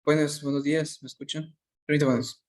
Buenos días, ¿me escuchan? Permítame. Buenos.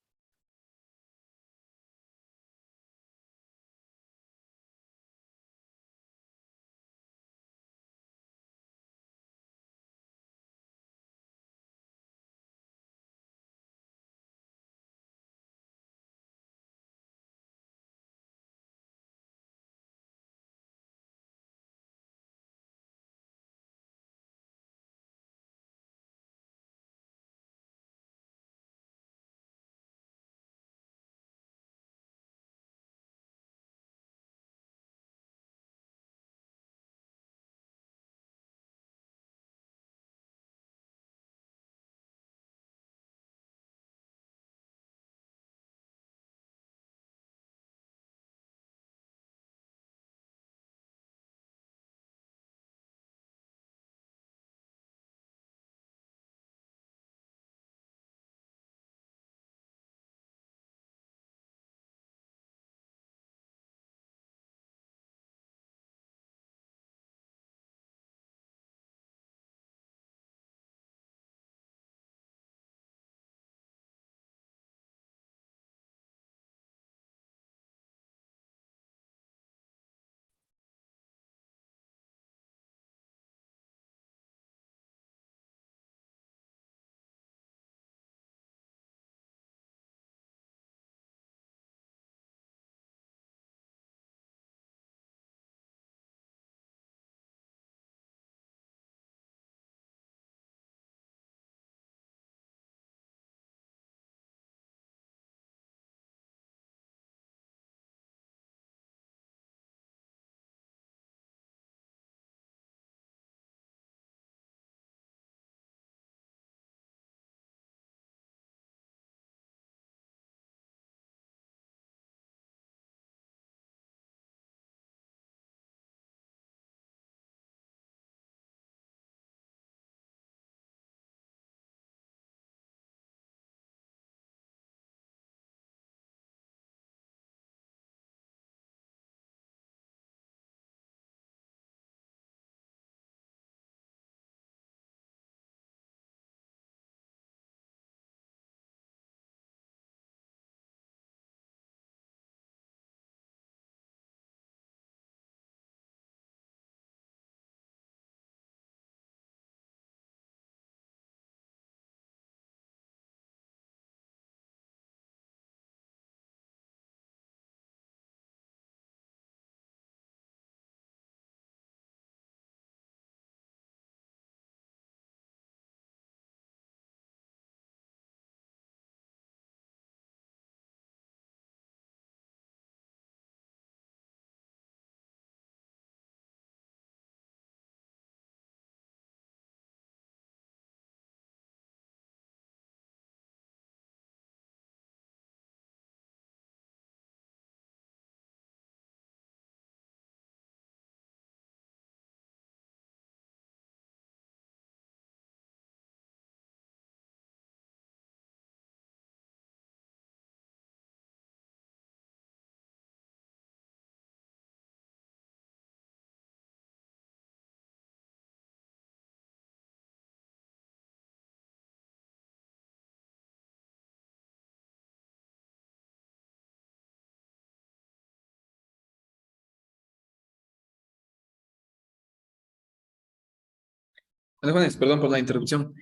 Juanes, perdón por la interrupción.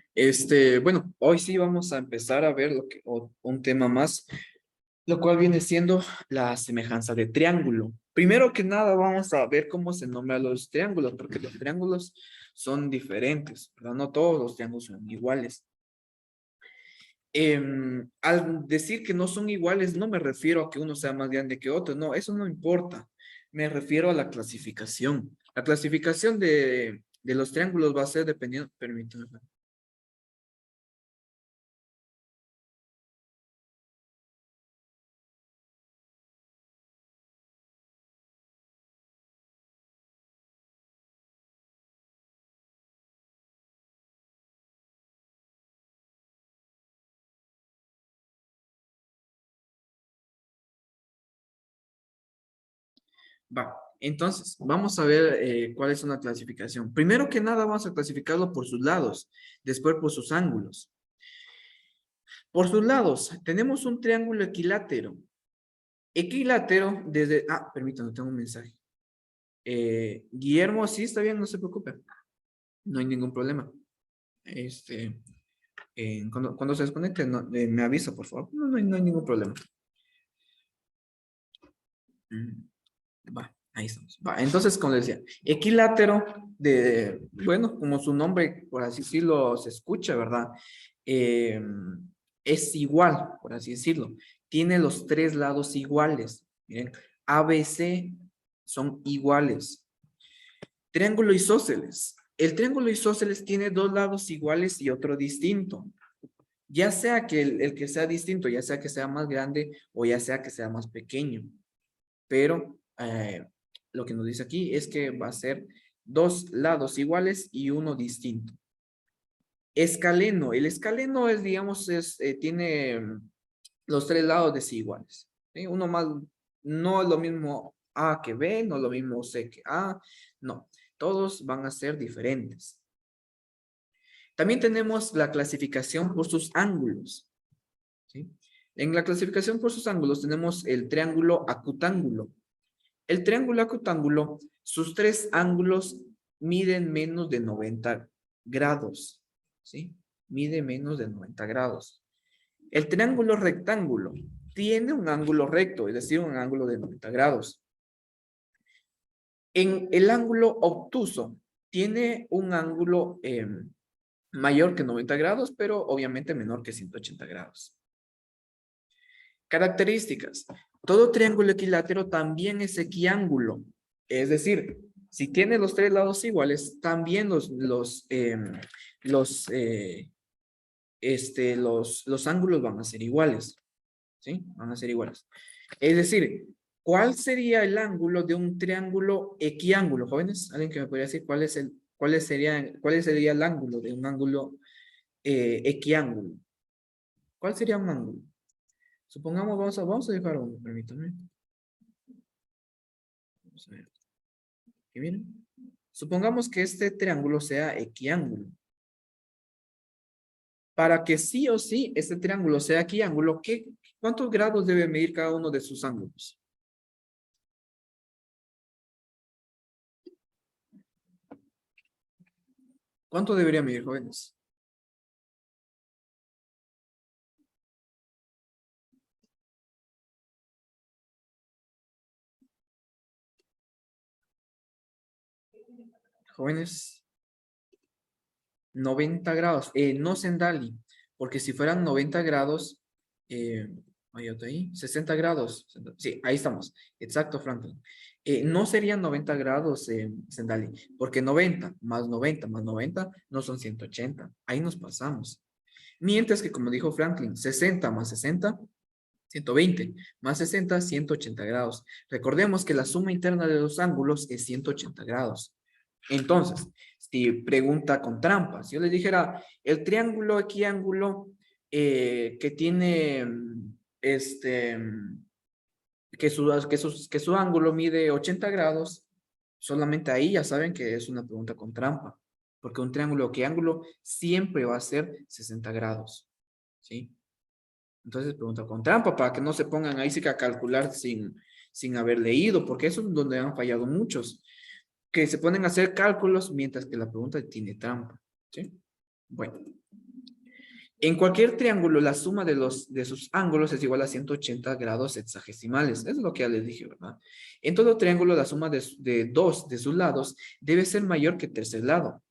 Bueno, hoy sí vamos a empezar a ver un tema más, lo cual viene siendo la semejanza de triángulo. Primero que nada, vamos a ver cómo se nombran los triángulos, porque los triángulos son diferentes, ¿verdad? No todos los triángulos son iguales. Al decir que no son iguales, no me refiero a que uno sea más grande que otro, no, eso no importa. Me refiero a la clasificación. La clasificación de los triángulos va a ser dependiendo, permítame. Va, entonces, vamos a ver cuál es una clasificación. Primero que nada, vamos a clasificarlo por sus lados, después por sus ángulos. Por sus lados, tenemos un triángulo equilátero. Equilátero desde... Ah, permítanme, tengo un mensaje. Guillermo, sí, está bien, no se preocupe. No hay ningún problema. Cuando se desconecte, me avisa, por favor. No hay ningún problema. Va, ahí estamos. Va, entonces, como decía, equilátero bueno, como su nombre, por así decirlo, se escucha, ¿verdad? Eh, es igual, por así decirlo. Tiene los tres lados iguales. Miren, ABC son iguales. Triángulo isósceles. El triángulo isósceles tiene dos lados iguales y otro distinto. Ya sea que el que sea distinto, ya sea que sea más grande o ya sea que sea más pequeño. Pero lo que nos dice aquí es que va a ser dos lados iguales y uno distinto. Escaleno. El escaleno es, digamos, tiene los tres lados desiguales. ¿Sí? Uno más, no es lo mismo A que B, no es lo mismo C que A, no. Todos van a ser diferentes. También tenemos la clasificación por sus ángulos. ¿Sí? En la clasificación por sus ángulos tenemos el triángulo acutángulo. El triángulo acutángulo, sus tres ángulos miden menos de 90 grados. ¿Sí? Mide menos de 90 grados. El triángulo rectángulo tiene un ángulo recto, es decir, un ángulo de 90 grados. En el ángulo obtuso tiene un ángulo mayor que 90 grados, pero obviamente menor que 180 grados. Características. Todo triángulo equilátero también es equiángulo. Es decir, si tiene los tres lados iguales, también los ángulos van a ser iguales. ¿Sí? Van a ser iguales. Es decir, ¿cuál sería el ángulo de un triángulo equiángulo, jóvenes? ¿Alguien que me podría decir cuál sería el ángulo de un ángulo equiángulo? ¿Cuál sería un ángulo? Supongamos, vamos a dejar uno, permítanme. Vamos a ver. Aquí miren. Supongamos que este triángulo sea equiángulo. Para que sí o sí este triángulo sea equiángulo, ¿cuántos grados debe medir cada uno de sus ángulos? ¿Cuánto debería medir, jóvenes? Jóvenes, 90 grados. No Sendali, porque si fueran 90 grados, hay otro ahí, 60 grados. Sí, ahí estamos. Exacto, Franklin. No serían 90 grados, Sendali, porque 90 más 90 más 90 no son 180. Ahí nos pasamos. Mientras que, como dijo Franklin, 60 más 60, 120, más 60, 180 grados. Recordemos que la suma interna de los ángulos es 180 grados. Entonces, si pregunta con trampas, yo les dijera, el triángulo equiángulo que tiene que su ángulo mide 80 grados, solamente ahí ya saben que es una pregunta con trampa, porque un triángulo equiángulo siempre va a ser 60 grados, ¿sí? Entonces pregunta con trampa para que no se pongan ahí sí que a calcular sin haber leído, porque eso es donde han fallado muchos, que se ponen a hacer cálculos mientras que la pregunta tiene trampa, ¿sí? Bueno, en cualquier triángulo la suma de sus ángulos es igual a 180 grados hexagesimales. Eso es lo que ya les dije, ¿verdad? En todo triángulo la suma de dos de sus lados debe ser mayor que el tercer lado.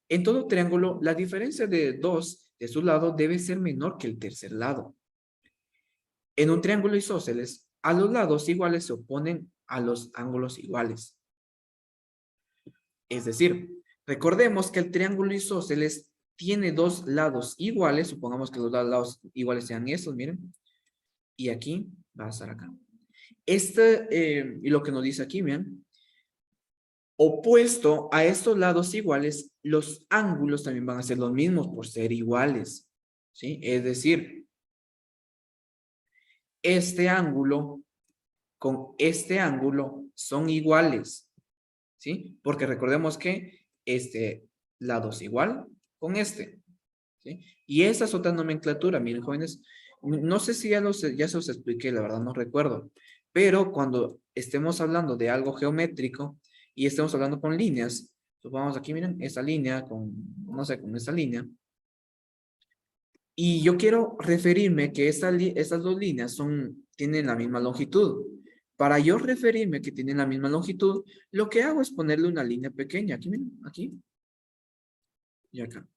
En todo triángulo la diferencia de dos de sus lados debe ser menor que el tercer lado. En un triángulo isósceles, a los lados iguales se oponen a los ángulos iguales. Es decir, recordemos que el triángulo isósceles tiene dos lados iguales, supongamos que los dos lados iguales sean estos, miren, y aquí va a estar acá. Y lo que nos dice aquí, miren, opuesto a estos lados iguales, los ángulos también van a ser los mismos por ser iguales, ¿sí? Es decir, este ángulo con este ángulo son iguales, ¿sí? Porque recordemos que este lado es igual con este. ¿sí? Y esa es otra nomenclatura, miren, jóvenes, no sé si ya se los expliqué, la verdad no recuerdo, pero cuando estemos hablando de algo geométrico y estemos hablando con líneas, supongamos aquí, miren, esta línea con, no sé, con esta línea, y yo quiero referirme que estas dos líneas tienen la misma longitud. Para yo referirme que tienen la misma longitud, lo que hago es ponerle una línea pequeña, aquí, miren, aquí y acá,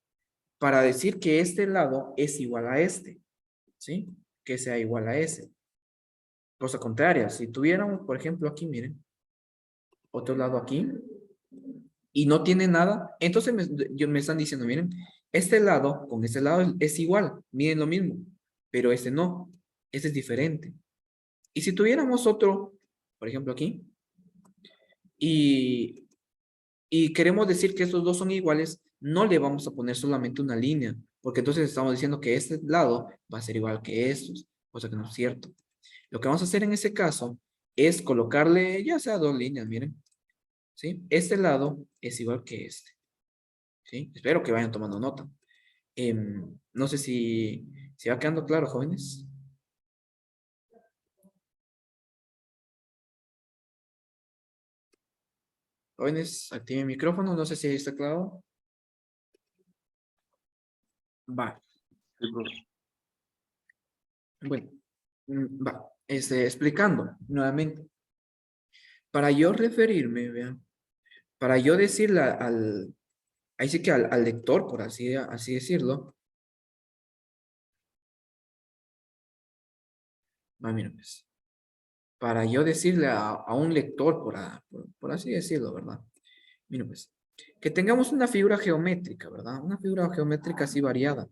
para decir que este lado es igual a este, ¿sí? Que sea igual a ese. Cosa contraria, si tuviéramos, por ejemplo, aquí, miren, otro lado aquí, y no tiene nada, entonces me están diciendo, miren, este lado con este lado es igual, miren lo mismo, pero este no, este es diferente. Y si tuviéramos otro, por ejemplo aquí, y, y queremos decir que estos dos son iguales, no le vamos a poner solamente una línea, porque entonces estamos diciendo que este lado va a ser igual que estos, cosa que no es cierto. Lo que vamos a hacer en ese caso es colocarle ya sea dos líneas, miren, ¿sí? Este lado es igual que este, ¿sí? Espero que vayan tomando nota. No sé si va quedando claro, jóvenes. Jóvenes, activen el micrófono, no sé si ahí está claro. Va. Bueno, va. Explicando nuevamente. Para yo referirme, vean, para yo decirle ahí sí que al lector, por así decirlo, va, mira, pues, para yo decirle a un lector, por así decirlo, ¿verdad? Mira, pues, que tengamos una figura geométrica, ¿verdad? Una figura geométrica así variada.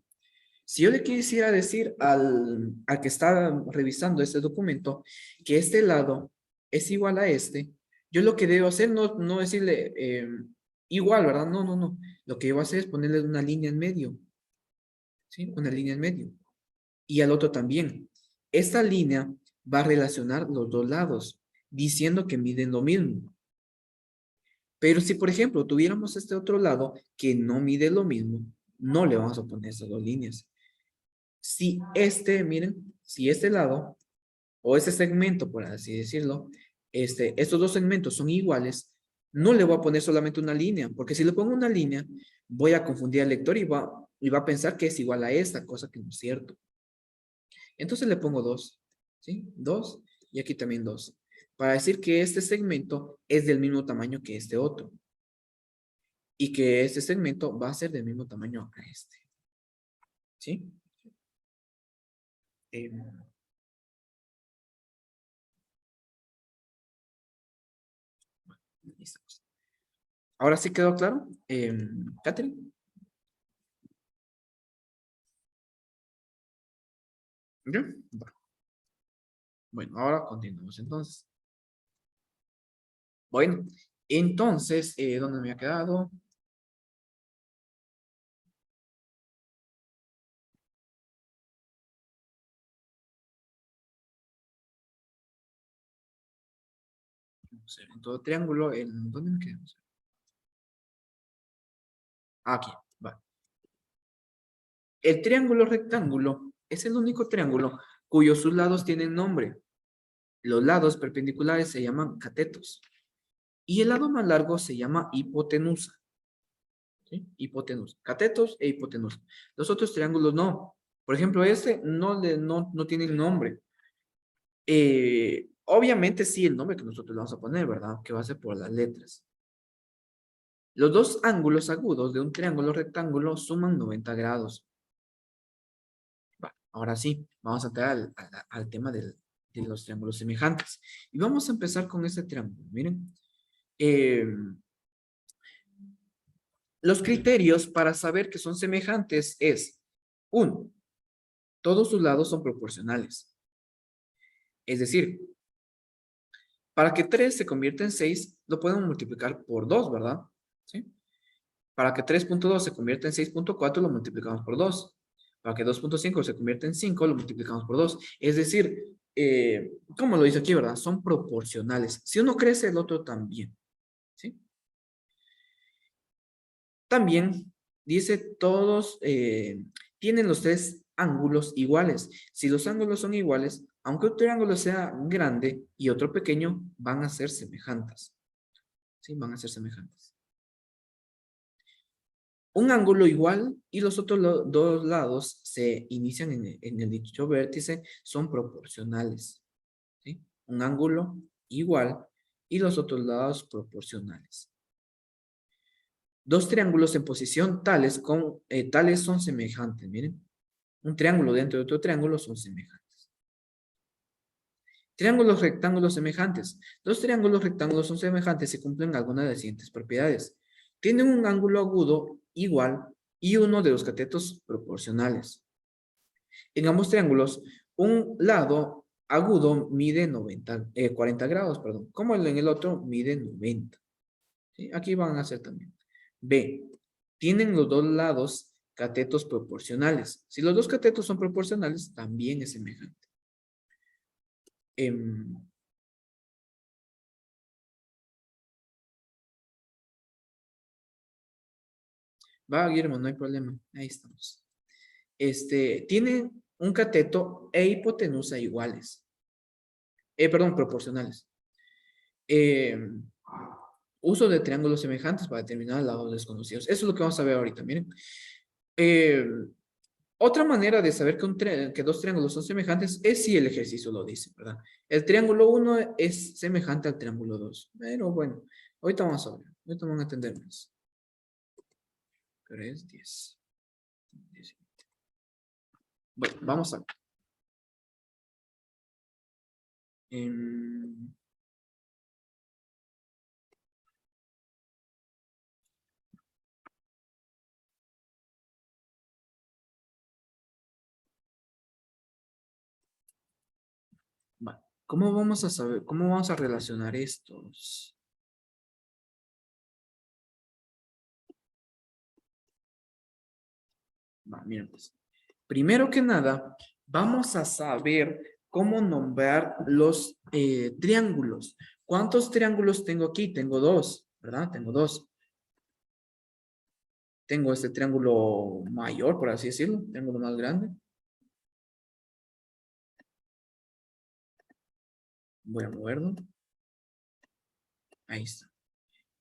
Si yo le quisiera decir al que está revisando este documento que este lado es igual a este, yo lo que debo hacer no decirle igual, ¿verdad? No, no, no. Lo que debo hacer es ponerle una línea en medio, ¿sí? Una línea en medio. Y al otro también. Esta línea va a relacionar los dos lados, diciendo que miden lo mismo. Pero si, por ejemplo, tuviéramos este otro lado que no mide lo mismo, no le vamos a poner esas dos líneas. Si miren, si este lado o este segmento, por así decirlo, estos dos segmentos son iguales, no le voy a poner solamente una línea, porque si le pongo una línea, voy a confundir al lector y va a pensar que es igual a esta, cosa que no es cierto. Entonces le pongo dos, ¿sí? Dos y aquí también dos, para decir que este segmento es del mismo tamaño que este otro y que este segmento va a ser del mismo tamaño a este, ¿sí? Em, Listo. Ahora sí quedó claro. Catherine. ¿Ya? Va. Bueno, ahora continuamos. Entonces, bueno, entonces, ¿dónde me ha quedado? Vamos a ver, en todo triángulo, ¿dónde me quedamos? Aquí, va. El triángulo rectángulo es el único triángulo cuyos sus lados tienen nombre. Los lados perpendiculares se llaman catetos. Y el lado más largo se llama hipotenusa. ¿Sí? Hipotenusa. Catetos e hipotenusa. Los otros triángulos no. Por ejemplo, este no tiene el nombre. Obviamente sí, el nombre que nosotros le vamos a poner, ¿verdad? Que va a ser por las letras. Los dos ángulos agudos de un triángulo rectángulo suman 90 grados. Va, ahora sí, vamos a entrar al tema de los triángulos semejantes. Y vamos a empezar con este triángulo. Miren, eh, los criterios para saber que son semejantes es, uno, todos sus lados son proporcionales. Es decir, para que 3 se convierta en 6, lo podemos multiplicar por 2, ¿verdad? ¿Sí? Para que 3.2 se convierta en 6.4, lo multiplicamos por 2. Para que 2.5 se convierta en 5, lo multiplicamos por 2. Es decir, como lo dice aquí, ¿verdad? Son proporcionales. Si uno crece, el otro también. ¿Sí? También dice todos, tienen los tres ángulos iguales. Si los ángulos son iguales, aunque un triángulo sea grande y otro pequeño, van a ser semejantes. ¿Sí? Van a ser semejantes. Un ángulo igual y los otros dos lados se inician en el dicho vértice, son proporcionales. ¿Sí? Un ángulo igual y los otros lados proporcionales. Dos triángulos en posición tales son semejantes. Miren, un triángulo dentro de otro triángulo son semejantes. Triángulos rectángulos semejantes. Dos triángulos rectángulos son semejantes y cumplen algunas de las siguientes propiedades. Tienen un ángulo agudo igual y uno de los catetos proporcionales. En ambos triángulos, un lado agudo mide 40 grados, perdón, como en el otro mide 90. ¿Sí? Aquí van a ser también. B. Tienen los dos lados catetos proporcionales. Si los dos catetos son proporcionales, también es semejante. Va, Guillermo, no hay problema. Ahí estamos. Tienen un cateto e hipotenusa iguales. Perdón, proporcionales. Uso de triángulos semejantes para determinar lados desconocidos. Eso es lo que vamos a ver ahorita, miren. Otra manera de saber que dos triángulos son semejantes es si el ejercicio lo dice, ¿verdad? El triángulo 1 es semejante al triángulo 2. Pero bueno, ahorita vamos a ver. Ahorita van a entender más. 3, 10. Bueno, vamos a ver. Vale. ¿Cómo vamos a saber? ¿Cómo vamos a relacionar estos? Va, miren pues. Primero que nada, vamos a saber cómo nombrar los triángulos. ¿Cuántos triángulos tengo aquí? Tengo dos, ¿verdad? Tengo dos. Tengo este triángulo mayor, por así decirlo. Triángulo más grande. Voy a moverlo. Ahí está.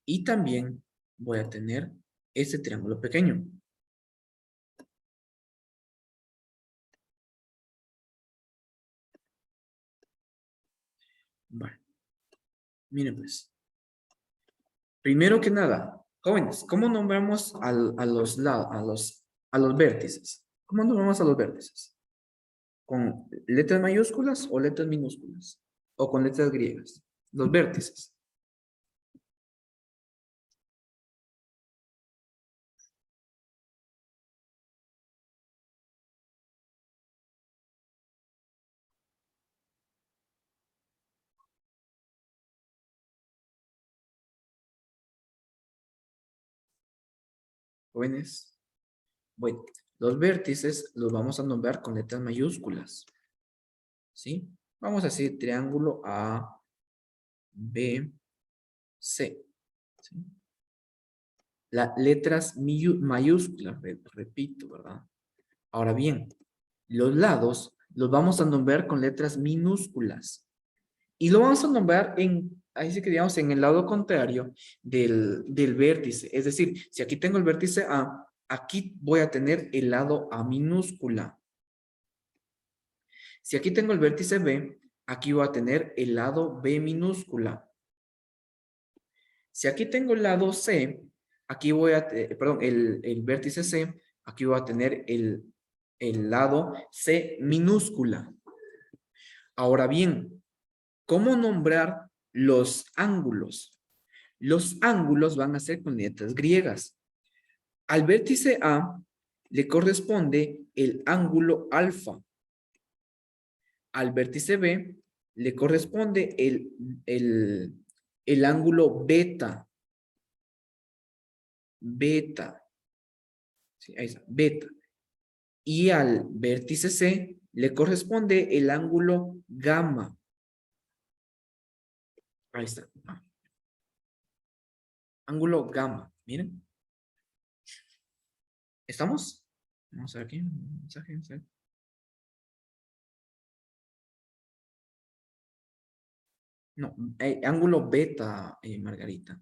Y también voy a tener este triángulo pequeño. Vale. Miren pues. Primero que nada, jóvenes, ¿cómo nombramos a los vértices? ¿Cómo nombramos a los vértices? ¿Con letras mayúsculas o letras minúsculas? ¿O con letras griegas? Los vértices. Jóvenes. Bueno, los vértices los vamos a nombrar con letras mayúsculas. ¿Sí? Vamos a decir triángulo A, B, C. ¿Sí? Las letras mayúsculas, repito, ¿verdad? Ahora bien, los lados los vamos a nombrar con letras minúsculas. Y lo vamos a nombrar ahí sí que digamos, en el lado contrario del vértice. Es decir, si aquí tengo el vértice A, aquí voy a tener el lado A minúscula. Si aquí tengo el vértice B, aquí voy a tener el lado B minúscula. Si aquí tengo el lado C, aquí voy a, perdón, el vértice C, aquí voy a tener el lado C minúscula. Ahora bien, ¿cómo nombrar los ángulos? Los ángulos van a ser con letras griegas. Al vértice A le corresponde el ángulo alfa. Al vértice B le corresponde el ángulo beta. Beta. Sí, ahí está, beta. Y al vértice C le corresponde el ángulo gamma. Ahí está. Ángulo gamma. Miren. ¿Estamos? Vamos a ver aquí. Mensaje, mensaje. No, ángulo beta, Margarita.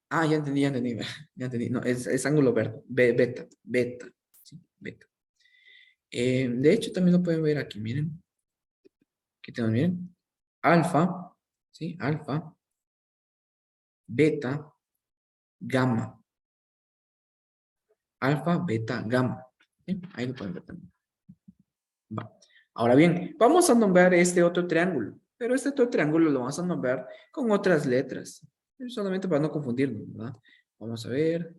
Ah, ya entendí, ya entendí. Ya entendí. No, es ángulo beta, beta. Sí, beta. De hecho, también lo pueden ver aquí, miren. Aquí tenemos, miren. Alfa, ¿sí? Alfa, beta, gamma. Alfa, beta, gamma. ¿Sí? Ahí lo pueden ver también. Va. Ahora bien, vamos a nombrar este otro triángulo, pero este otro triángulo lo vamos a nombrar con otras letras, solamente para no confundirnos, ¿verdad? Vamos a ver.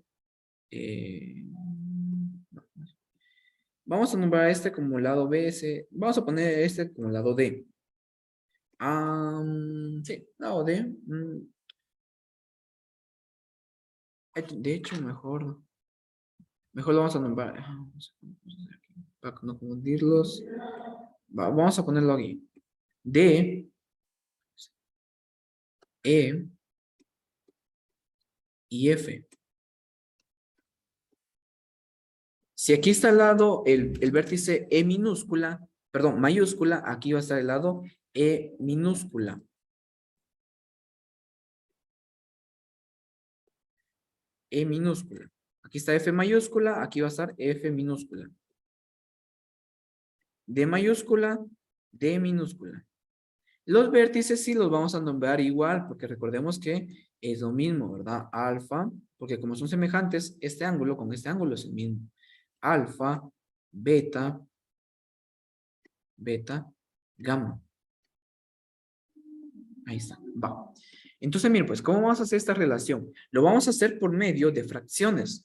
Vamos a nombrar este como lado B, vamos a poner este como lado D. Sí, lado D. De hecho, mejor lo vamos a nombrar. Para no confundirlos. Vamos a ponerlo aquí. D, E y F. Si aquí está al lado el vértice E minúscula, perdón, mayúscula, aquí va a estar el lado E minúscula. E minúscula. Aquí está F mayúscula, aquí va a estar F minúscula. D mayúscula, D minúscula. Los vértices sí los vamos a nombrar igual, porque recordemos que es lo mismo, ¿verdad? Alfa, porque como son semejantes, este ángulo con este ángulo es el mismo. Alfa, beta, beta, gamma. Ahí está, va. Entonces, miren, pues, ¿cómo vamos a hacer esta relación? Lo vamos a hacer por medio de fracciones.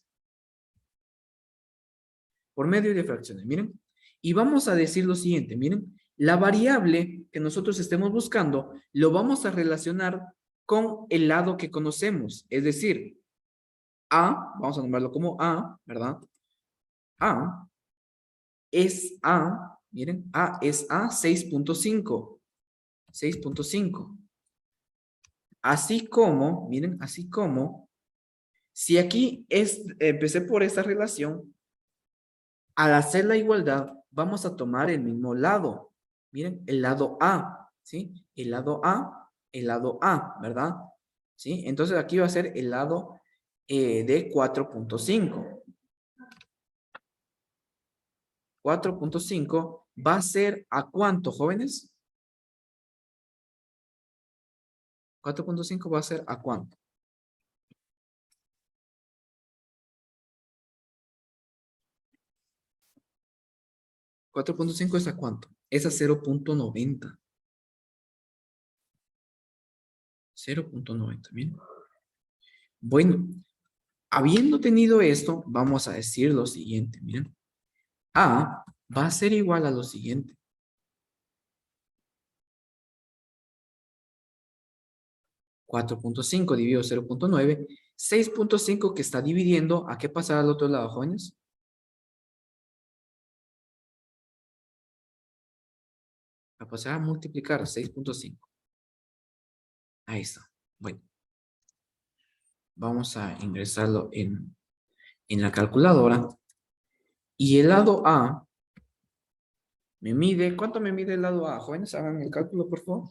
Por medio de fracciones, miren. Y vamos a decir lo siguiente, miren. La variable que nosotros estemos buscando, lo vamos a relacionar con el lado que conocemos. Es decir, A, vamos a nombrarlo como A, ¿verdad? A es A, miren, A es A 6.5. 6.5. Así como, miren, así como, si aquí empecé por esta relación, al hacer la igualdad, vamos a tomar el mismo lado. Miren, el lado A, ¿sí? El lado A, ¿verdad? ¿Sí? Entonces aquí va a ser el lado de 4.5. 4.5 va a ser ¿a cuánto, jóvenes? 4.5 va a ser ¿a cuánto? 4.5 es ¿a cuánto? Es a 0.90. 0.90, miren. Bueno, habiendo tenido esto, vamos a decir lo siguiente, miren. A va a ser igual a lo siguiente. 4.5 dividido 0.9. 6.5 que está dividiendo. ¿A qué pasará al otro lado, jóvenes? A pasar a multiplicar 6.5. Ahí está. Bueno, vamos a ingresarlo en la calculadora. Y el lado A me mide. ¿Cuánto me mide el lado A, jóvenes? Hagan el cálculo, por favor.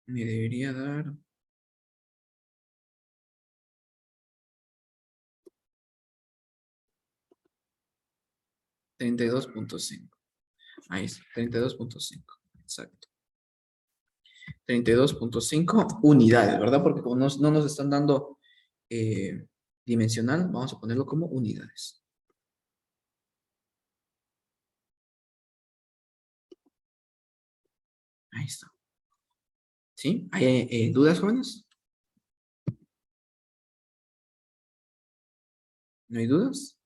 Me debería dar 32.5. Ahí está, 32.5. Exacto. 32.5 unidades, ¿verdad? Porque como no nos están dando dimensional, vamos a ponerlo como unidades. Ahí está. ¿Sí? ¿Hay dudas, jóvenes? ¿No hay dudas?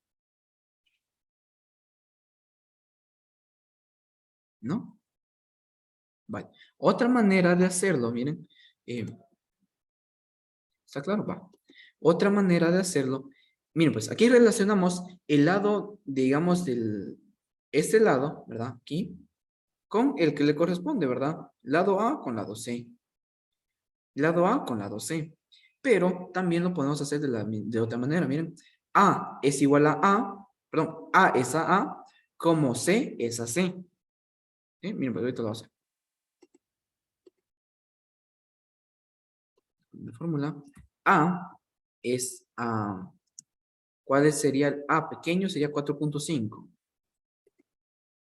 ¿No? Vale. Otra manera de hacerlo, miren. ¿Está claro? Va. Otra manera de hacerlo. Miren, pues aquí relacionamos el lado, digamos, este lado, ¿verdad? Aquí, con el que le corresponde, ¿verdad? Lado A con lado C. Lado A con lado C. Pero también lo podemos hacer de otra manera, miren. A es igual a, perdón, A es a, como C es a C. ¿Sí? Miren, pues ahorita lo voy a hacer. La fórmula A es a, ¿cuál sería el A pequeño? Sería 4.5.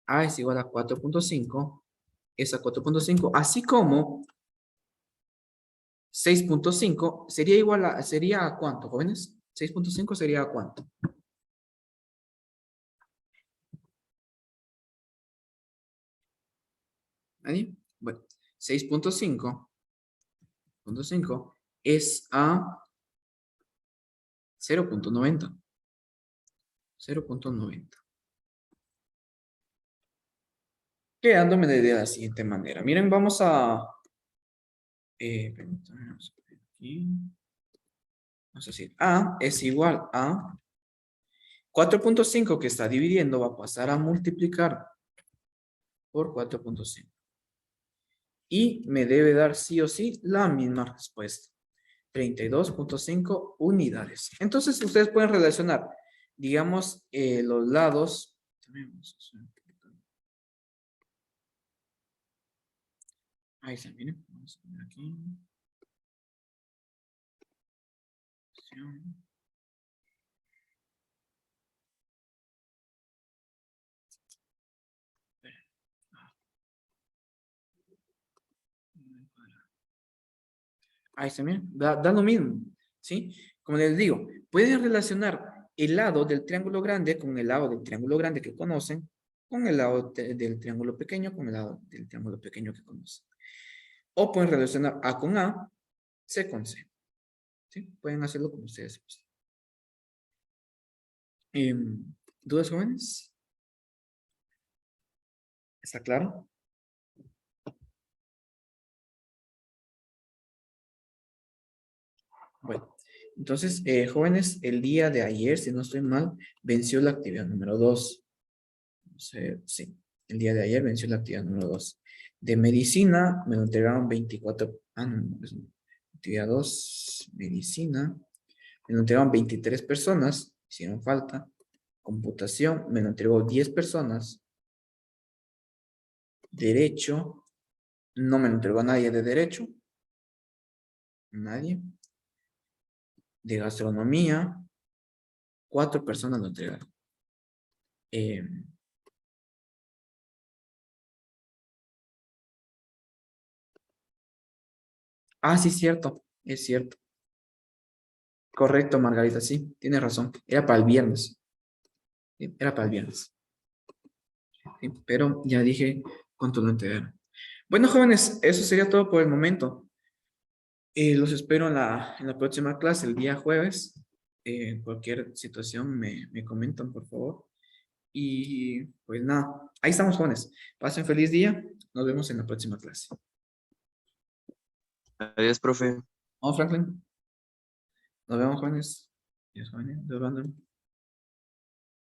A es igual a 4.5, es a 4.5, así como 6.5 sería igual a, ¿sería a cuánto, jóvenes? 6.5 sería a cuánto. ¿Nadie? Bueno, 6.5 es a 0.90. 0.90. Quedándome de la siguiente manera. Miren, vamos a... permítanme, vamos a ver aquí. Vamos a decir, A es igual a 4.5 que está dividiendo, va a pasar a multiplicar por 4.5. Y me debe dar sí o sí la misma respuesta. 32.5 unidades. Entonces, ustedes pueden relacionar, digamos, los lados. Ahí está, miren. Vamos a ver aquí. Ahí está, miren. Da lo mismo, ¿sí? Como les digo, pueden relacionar el lado del triángulo grande con el lado del triángulo grande que conocen, con el lado del triángulo pequeño, con el lado del triángulo pequeño que conocen. O pueden relacionar A con A, C con C. ¿Sí? Pueden hacerlo como ustedes gusten. ¿Dudas, jóvenes? ¿Está claro? Bueno, entonces, jóvenes, el día de ayer, si no estoy mal, venció la actividad número 2. Sí, el día de ayer venció la actividad número 2. De medicina me lo entregaron 24. No, actividad 2, medicina. Me lo entregaron 23 personas, hicieron falta. Computación me lo entregó 10 personas. Derecho, no me lo entregó nadie de derecho. Nadie. De gastronomía, 4 personas lo entregaron. Sí, cierto, es cierto. Correcto, Margarita, sí, tiene razón. Era para el viernes. Sí, era para el viernes. Sí, pero ya dije cuánto lo entregaron. Bueno, jóvenes, eso sería todo por el momento. Los espero en la próxima clase, el día jueves. Cualquier situación me comentan, por favor. Y pues nada, ahí estamos, jóvenes. Pasen feliz día. Nos vemos en la próxima clase. Adiós, profe. Vamos, Franklin. Nos vemos, jóvenes. Adiós, jóvenes. Adiós, Brandon.